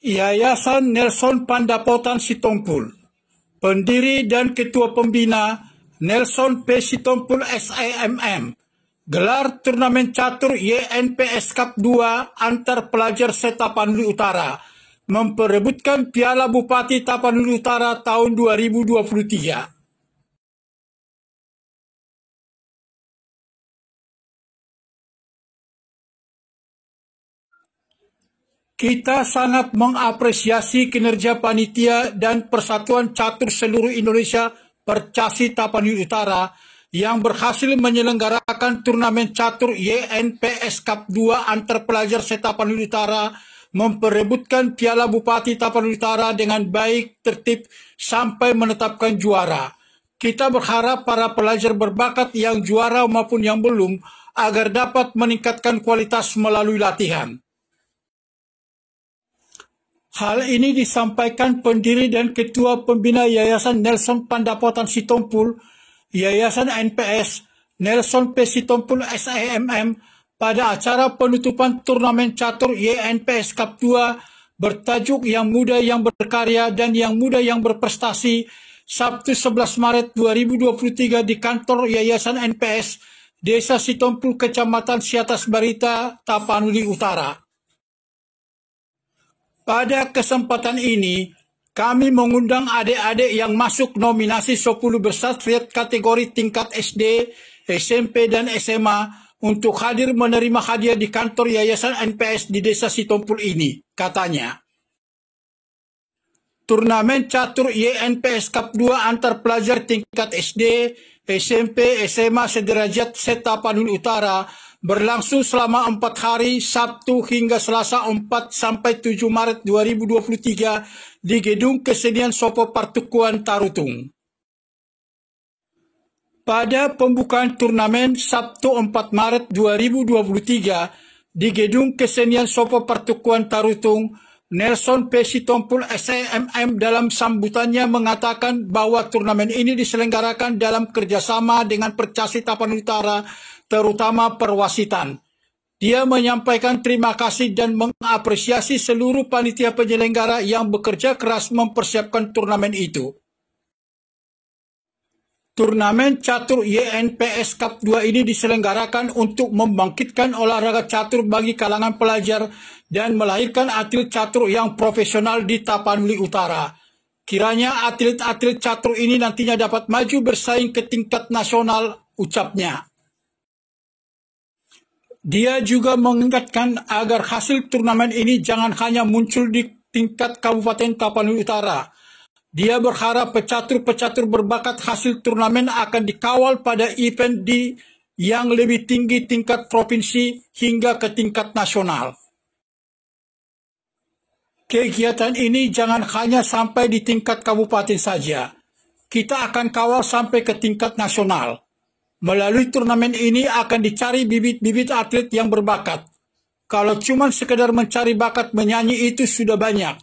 Yayasan Nelson Pandapotan Sitompul. Pendiri dan Ketua Pembina Nelson P. Sitompul SAMM. Gelar turnamen catur YNPS Cup 2 antar pelajar se-Tapanuli Utara. Memperebutkan Piala Bupati Tapanuli Utara tahun 2023. Kita sangat mengapresiasi kinerja panitia dan Persatuan Catur Seluruh Indonesia Percasi Tapanuli Utara yang berhasil menyelenggarakan turnamen catur YNPS Cup 2 antar pelajar se-Tapanuli Utara, memperebutkan Piala Bupati Tapanuli Utara dengan baik, tertib, sampai menetapkan juara. Kita berharap para pelajar berbakat yang juara maupun yang belum agar dapat meningkatkan kualitas melalui latihan. Hal ini disampaikan pendiri dan Ketua Pembina Yayasan Nelson Pandapotan Sitompul, Yayasan NPS Nelson P. Sitompul SAMM pada acara penutupan turnamen catur YNPS Cup 2 bertajuk Yang Muda Yang Berkarya dan Yang Muda Yang Berprestasi, Sabtu 11 Maret 2023 di kantor Yayasan NPS Desa Sitompul, Kecamatan Siatas Barita, Tapanuli Utara. Pada kesempatan ini, kami mengundang adik-adik yang masuk nominasi 10 besar kategori tingkat SD, SMP, dan SMA untuk hadir menerima hadiah di kantor Yayasan NPS di Desa Sitompul ini, katanya. Turnamen catur YNPS Cup 2 antar pelajar tingkat SD, SMP, SMA sederajat se-Tapanuli Utara berlangsung selama 4 hari, Sabtu hingga Selasa 4-7 Maret 2023 di Gedung Kesenian Sopo Partukuan Tarutung. Pada pembukaan turnamen Sabtu 4 Maret 2023 di Gedung Kesenian Sopo Partukuan Tarutung, Nelson P. Sitompul SAMM dalam sambutannya mengatakan bahwa turnamen ini diselenggarakan dalam kerjasama dengan Percasi Tapanuli Utara, terutama perwasitan. Dia menyampaikan terima kasih dan mengapresiasi seluruh panitia penyelenggara yang bekerja keras mempersiapkan turnamen itu. Turnamen catur YNPS Cup 2 ini diselenggarakan untuk membangkitkan olahraga catur bagi kalangan pelajar dan melahirkan atlet catur yang profesional di Tapanuli Utara. Kiranya atlet-atlet catur ini nantinya dapat maju bersaing ke tingkat nasional, ucapnya. Dia juga mengingatkan agar hasil turnamen ini jangan hanya muncul di tingkat Kabupaten Tapanuli Utara. Dia berharap pecatur-pecatur berbakat hasil turnamen akan dikawal pada event yang lebih tinggi tingkat provinsi hingga ke tingkat nasional. Kegiatan ini jangan hanya sampai di tingkat kabupaten saja. Kita akan kawal sampai ke tingkat nasional. Melalui turnamen ini akan dicari bibit-bibit atlet yang berbakat. Kalau cuma sekedar mencari bakat menyanyi itu sudah banyak.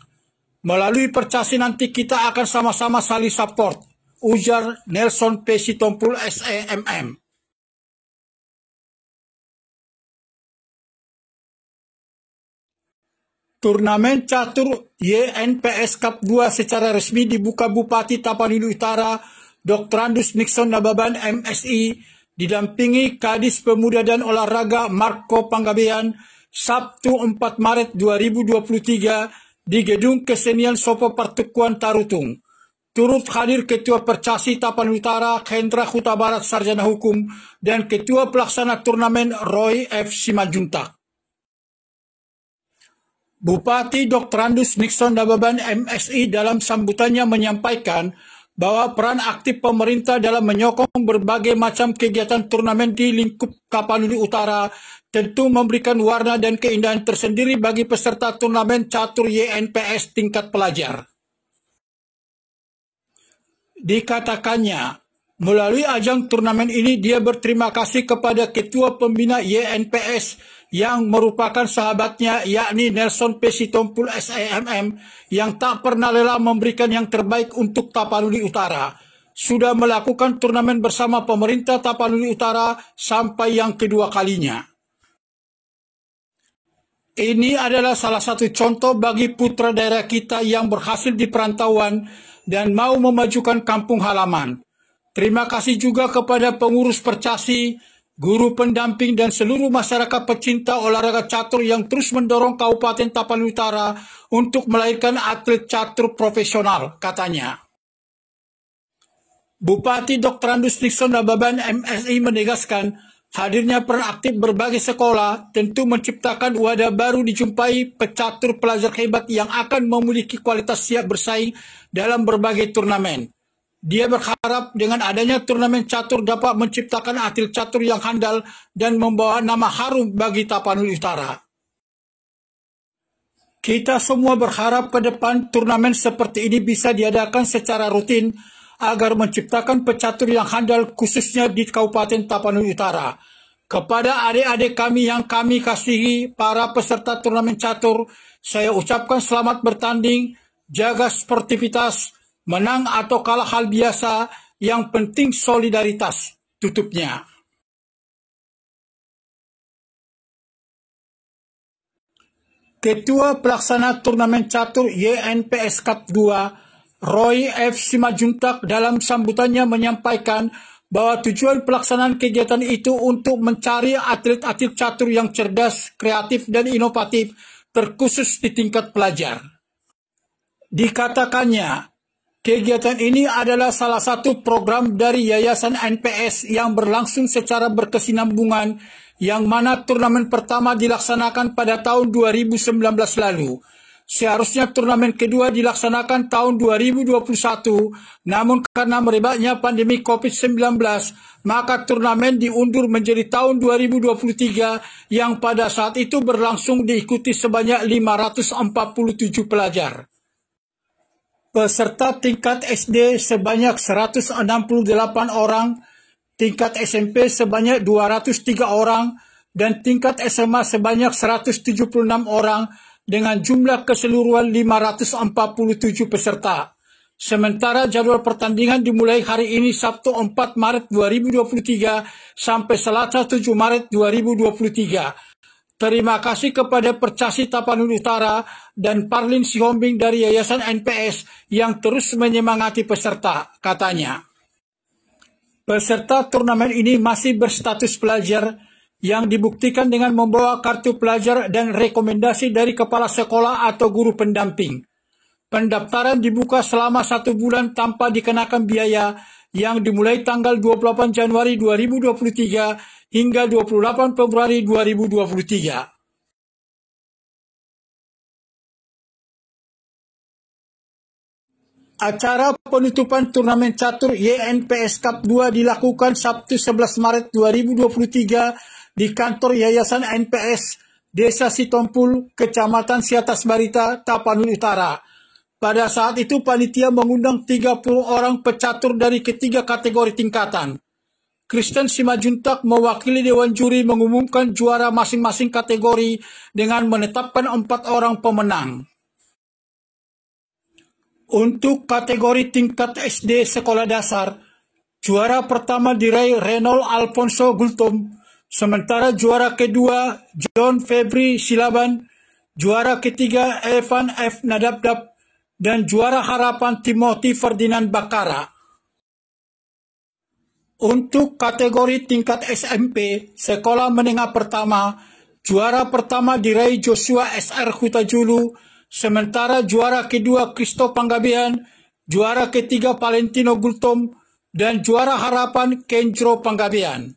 Melalui Percasi nanti kita akan sama-sama saling support, ujar Nelson P. Sitompul SAMM. Turnamen catur YNPS Cup 2 secara resmi dibuka Bupati Tapanuli Utara Dr. Andus Nixon Nababan MSI didampingi Kadis Pemuda dan Olahraga Marco Panggabean Sabtu 4 Maret 2023 di Gedung Kesenian Sopo Partukuan Tarutung. Turut hadir Ketua Percasi Tapanuli Utara Hendra Huta Barat Sarjana Hukum dan Ketua Pelaksana Turnamen Roy F. Simanjuntak. Bupati Dr. Andus Nixon Nababan MSI dalam sambutannya menyampaikan bahwa peran aktif pemerintah dalam menyokong berbagai macam kegiatan turnamen di lingkup Tapanuli Utara tentu memberikan warna dan keindahan tersendiri bagi peserta turnamen catur YNPS tingkat pelajar. Dikatakannya, melalui ajang turnamen ini dia berterima kasih kepada Ketua Pembina YNPS yang merupakan sahabatnya, yakni Nelson P. Sitompul SAMM, yang tak pernah lelah memberikan yang terbaik untuk Tapanuli Utara. Sudah melakukan turnamen bersama pemerintah Tapanuli Utara sampai yang kedua kalinya. Ini adalah salah satu contoh bagi putra daerah kita yang berhasil di perantauan dan mau memajukan kampung halaman. Terima kasih juga kepada pengurus Percasi, guru pendamping dan seluruh masyarakat pecinta olahraga catur yang terus mendorong Kabupaten Tapanuli Utara untuk melahirkan atlet catur profesional, katanya. Bupati Dr. Andus Nixon Nababan MSI menegaskan hadirnya peran aktif berbagai sekolah tentu menciptakan wadah baru dijumpai pecatur pelajar hebat yang akan memiliki kualitas siap bersaing dalam berbagai turnamen. Dia berharap dengan adanya turnamen catur dapat menciptakan atlet catur yang handal dan membawa nama harum bagi Tapanuli Utara. Kita semua berharap ke depan turnamen seperti ini bisa diadakan secara rutin agar menciptakan pecatur yang handal khususnya di Kabupaten Tapanuli Utara. Kepada adik-adik kami yang kami kasihi, para peserta turnamen catur, saya ucapkan selamat bertanding, jaga sportivitas, menang atau kalah hal biasa, yang penting solidaritas, tutupnya. Ketua Pelaksana Turnamen Catur YNPS Cup 2, Roy F. Simajuntak dalam sambutannya menyampaikan bahwa tujuan pelaksanaan kegiatan itu untuk mencari atlet-atlet catur yang cerdas, kreatif, dan inovatif, terkhusus di tingkat pelajar. Dikatakannya, kegiatan ini adalah salah satu program dari Yayasan NPS yang berlangsung secara berkesinambungan, yang mana turnamen pertama dilaksanakan pada tahun 2019 lalu. Seharusnya turnamen kedua dilaksanakan tahun 2021, namun karena merebaknya pandemi COVID-19, maka turnamen diundur menjadi tahun 2023 yang pada saat itu berlangsung diikuti sebanyak 547 pelajar. Peserta tingkat SD sebanyak 168 orang, tingkat SMP sebanyak 203 orang, dan tingkat SMA sebanyak 176 orang, dengan jumlah keseluruhan 547 peserta. Sementara jadwal pertandingan dimulai hari ini Sabtu 4 Maret 2023 sampai Selasa 7 Maret 2023. Terima kasih kepada Percasi Tapanuli Utara dan Parlin Sihombing dari Yayasan NPS yang terus menyemangati peserta, katanya. Peserta turnamen ini masih berstatus pelajar, yang dibuktikan dengan membawa kartu pelajar dan rekomendasi dari kepala sekolah atau guru pendamping. Pendaftaran dibuka selama 1 bulan tanpa dikenakan biaya, yang dimulai tanggal 28 Januari 2023 hingga 28 Februari 2023. Acara penutupan turnamen catur YNPS Cup 2 dilakukan Sabtu 11 Maret 2023 di kantor Yayasan NPS Desa Sitompul, Kecamatan Siatas Barita, Tapanuli Utara. Pada saat itu panitia mengundang 30 orang pecatur dari ketiga kategori tingkatan. Kristen Simajuntak mewakili Dewan Juri mengumumkan juara masing-masing kategori dengan menetapkan 4 orang pemenang. Untuk kategori tingkat SD sekolah dasar, juara pertama diraih Reynold Alfonso Gultom, sementara juara kedua John Febri Silaban, juara ketiga Evan F. Nadabdab, dan juara harapan Timothy Ferdinand Bakara. Untuk kategori tingkat SMP sekolah menengah pertama, juara pertama diraih Joshua SR Hutajulu, sementara juara kedua Kristo Panggabean, juara ketiga Valentino Gultom, dan juara harapan Kenjro Panggabean.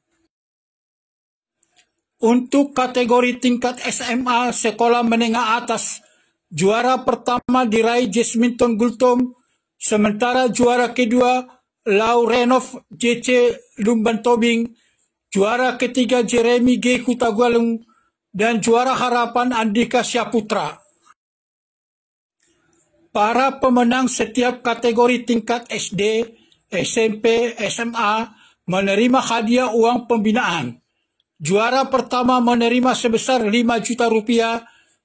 Untuk kategori tingkat SMA sekolah menengah atas, juara pertama diraih Jasminton Gultom, sementara juara kedua Laurenov JC Lumbantobing, juara ketiga Jeremy G. Hutagalung, dan juara harapan Andika Syaputra. Para pemenang setiap kategori tingkat SD, SMP, SMA menerima hadiah uang pembinaan. Juara pertama menerima sebesar 5 juta rupiah,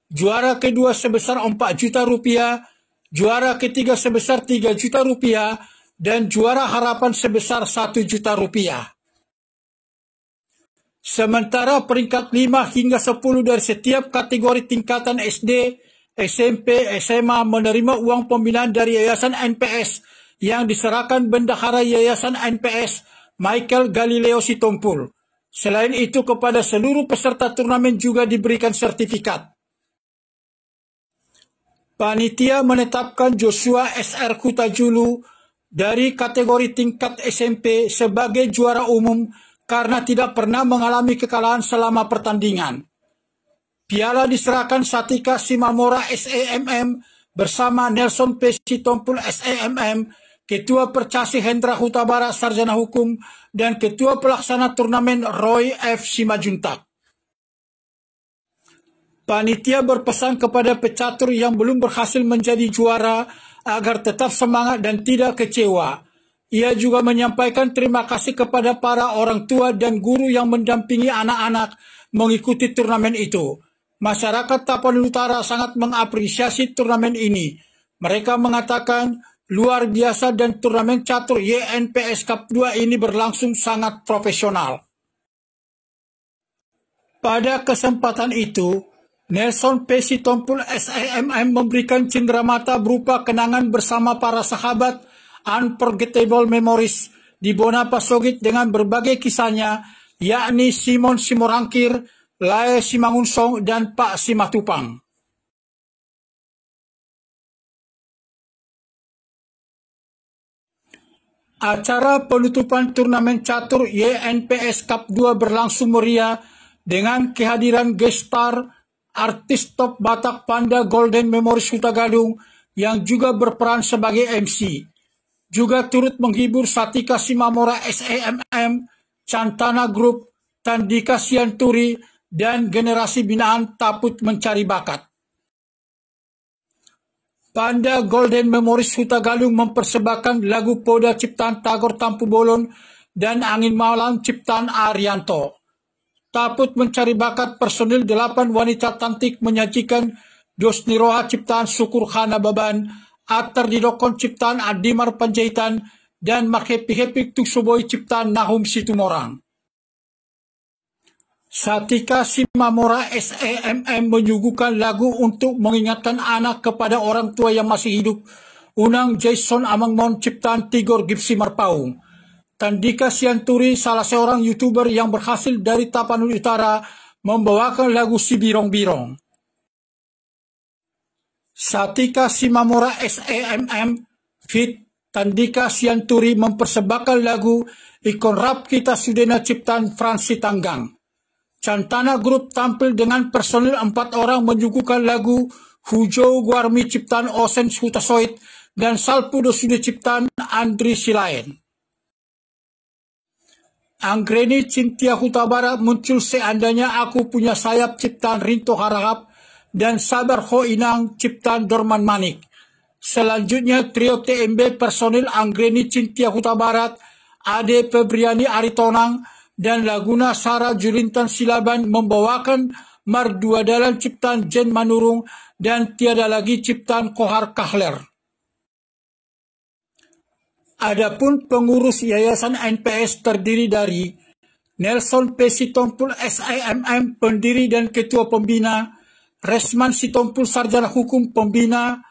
juara kedua sebesar 4 juta rupiah, juara ketiga sebesar 3 juta rupiah, dan juara harapan sebesar 1 juta rupiah. Sementara peringkat 5 hingga 10 dari setiap kategori tingkatan SD, SMP, SMA menerima uang pembinaan dari Yayasan NPS yang diserahkan Bendahara Yayasan NPS Michael Galileo Sitompul. Selain itu, kepada seluruh peserta turnamen juga diberikan sertifikat. Panitia menetapkan Joshua SR Kutajulu dari kategori tingkat SMP sebagai juara umum karena tidak pernah mengalami kekalahan selama pertandingan. Piala diserahkan Satika Simamora SEMM bersama Nelson P. Sitompul SEMM, Ketua Percasi Hendra Huta Barat Sarjana Hukum, dan Ketua Pelaksana Turnamen Roy F. Simajuntak. Panitia berpesan kepada pecatur yang belum berhasil menjadi juara agar tetap semangat dan tidak kecewa. Ia juga menyampaikan terima kasih kepada para orang tua dan guru yang mendampingi anak-anak mengikuti turnamen itu. Masyarakat Tapanuli Utara sangat mengapresiasi turnamen ini. Mereka mengatakan luar biasa dan turnamen catur YNPS Cup 2 ini berlangsung sangat profesional. Pada kesempatan itu, Nelson P. Sitompul SEMM memberikan cenderamata berupa kenangan bersama para sahabat Unforgettable Memories di Bonapasogit dengan berbagai kisahnya, yakni Simon Simorangkir, Lae Simangunsong, dan Pak Simatupang. Acara penutupan turnamen catur YNPS Cup 2 berlangsung meriah dengan kehadiran guest star artis top Batak Panda Golden Memories Huta Galung yang juga berperan sebagai MC. Juga turut menghibur Satika Simamora SEMM, Cantana Group, Tandika Sianturi, dan generasi binaan Taput Mencari Bakat. Panda Golden Memories Huta Galung mempersembahkan lagu Poda ciptaan Tagor Tampu Bolon dan Angin Malam ciptaan Arianto. Taput Mencari Bakat personil 8 wanita cantik menyajikan Dos Niroha ciptaan Syukur Khana Baban, Atar Didokon ciptaan Adimar Panjaitan, dan Marhepi Hepi Tuksoboy ciptaan Nahum Situmorang. Satika Simamora SEMM menyuguhkan lagu untuk mengingatkan anak kepada orang tua yang masih hidup, Unang Jason Amangmon ciptaan Tigor Gipsi Marpaung. Tandika Sianturi, salah seorang YouTuber yang berhasil dari Tapanuli Utara, membawakan lagu Si Birong Birong. Satika Simamora SEMM feat Tandika Sianturi mempersembahkan lagu Ikon Rap Kita Sudena ciptaan Fransi Tanggang. Cantana Group tampil dengan personil 4 orang menyuguhkan lagu Hujau Guarmi ciptaan Osen Hutasoit dan Salpudo Sude ciptaan Andri Silaen. Anggreni Cintia Huta Barat muncul Seandainya Aku Punya Sayap ciptaan Rinto Harahap dan Sabar Ho Inang ciptaan Dorman Manik. Selanjutnya trio TMB personil Anggreni Cintia Huta Barat, Ade Febriani Aritonang, dan Laguna Sara Julintan Silaban membawakan Mardua Dalan ciptaan Jen Manurung dan Tiada Lagi ciptaan Kohar Kahler. Adapun pengurus Yayasan NPS terdiri dari Nelson P. Sitompul SEMM, pendiri dan ketua pembina, Resman Sitompul Sarjana Hukum pembina,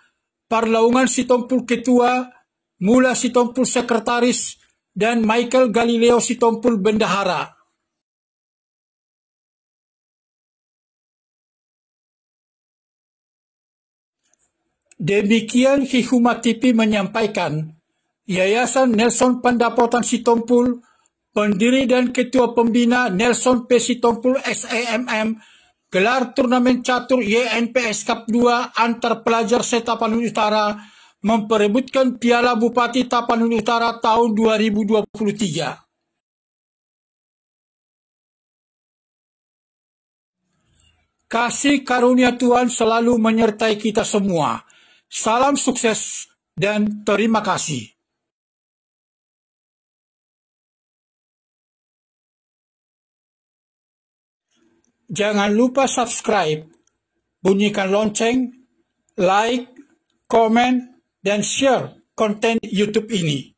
Parlaungan Sitompul ketua, Mula Sitompul sekretaris, dan Michael Galileo Sitompul bendahara. Demikian Hikuma TV menyampaikan, Yayasan Nelson Pandapotan Sitompul, pendiri dan ketua pembina Nelson P. Sitompul SEMM, gelar turnamen catur YNPS Cup 2 antar pelajar se-Tapanuli Utara, memperebutkan Piala Bupati Tapanuli Utara tahun 2023. Kasih karunia Tuhan selalu menyertai kita semua. Salam sukses dan terima kasih. Jangan lupa subscribe, bunyikan lonceng, like, komen, dan share konten YouTube ini.